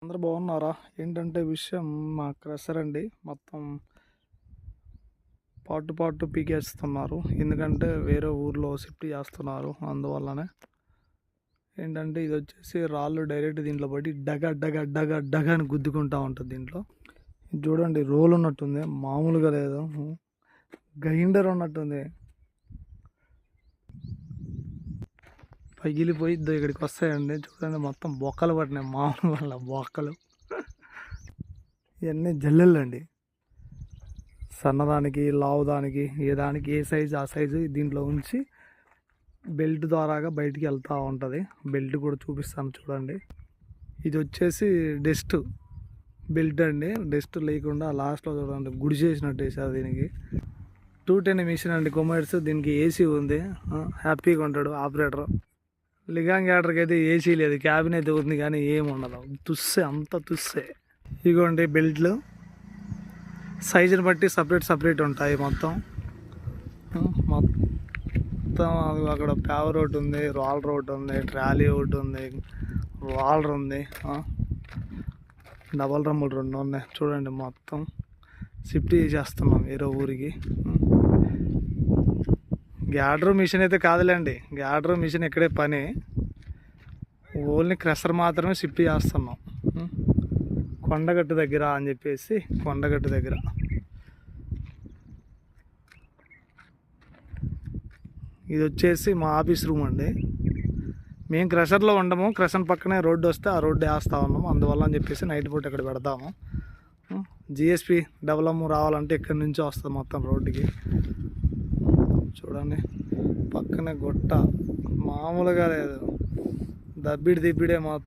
అందరూ బాగున్నారా? ఏంటంటే విషయం, మా క్రషర్ అండి మొత్తం పాటు పీకేస్తున్నారు. ఎందుకంటే వేరే ఊర్లో షిఫ్ట్ చేస్తున్నారు. అందువల్లనే ఏంటంటే ఇది వచ్చేసి రాళ్ళు డైరెక్ట్ దీంట్లో పడి డగ డగ డగ డగ అని గుద్దుకుంటా ఉంటుంది. దీంట్లో ఇది చూడండి, రోల్ ఉన్నట్టుంది, మామూలుగా లేదు, గ్రైండర్ ఉన్నట్టుంది. పగిలిపోయి ఇక్కడికి వస్తాయండి. చూడండి మొత్తం బొక్కలు పట్టినాయి, మామూలు వల్ల బొక్కలు. ఇవన్నీ జల్లెళ్ళు అండి, సన్నదానికి లావుదానికి ఏ సైజు ఆ సైజు దీంట్లో ఉంచి బెల్ట్ ద్వారాగా బయటికి వెళ్తూ ఉంటుంది. బెల్ట్ కూడా చూపిస్తాను చూడండి. ఇది వచ్చేసి డస్ట్ బెల్ట్ అండి. డస్ట్ లేకుండా లాస్ట్లో చూడండి గుడి చేసినట్టు వేసారు దీనికి. 210 మిషన్ అండి, కొమర్స్. దీనికి ఏసీ ఉంది, హ్యాపీగా ఉంటాడు ఆపరేటర్. లిగాంగ్ యాడర్కి అయితే ఏసీ లేదు, క్యాబిన్ అయితే ఉంది కానీ ఏమి ఉండదు, తుస్సే, అంత తుస్సే. ఇదిగోండి బెల్ట్లు, సైజుని బట్టి సపరేట్ ఉంటాయి మొత్తం. అక్కడ పేవర్ ఒకటి ఉంది, రోలర్ ఒకటి ఉంది, ట్రాలీ ఒకటి ఉంది, రోలర్ ఉంది, డబల్ రమ్ములు 2 ఉన్నాయి. చూడండి మొత్తం షిఫ్ట్ చేసేస్తున్నాం వేరే ఊరికి. గ్యాడర్ మిషన్ అయితే కాదులేండి, గ్యాడర్ మిషన్ ఇక్కడే పని, ఓన్లీ క్రషర్ మాత్రమే షిఫ్ట్ చేస్తున్నాం. కొండగట్టు దగ్గర అని చెప్పేసి, కొండగట్టు దగ్గర. ఇది వచ్చేసి మా ఆఫీస్ రూమ్ అండి. మేము క్రషర్లో ఉండము, క్రషర్ పక్కనే రోడ్డు వస్తే ఆ రోడ్డు వేస్తూ ఉన్నాము. అందువల్ల అని చెప్పేసి నైట్ పూట ఇక్కడ పెడతాము. జిఎస్పి డెవలప్ రావాలంటే ఇక్కడి నుంచి వస్తుంది మొత్తం రోడ్డుకి. చూడండి పక్కనే గుట్ట, మామూలుగా లేదు, దబ్బిడే మొత్తం.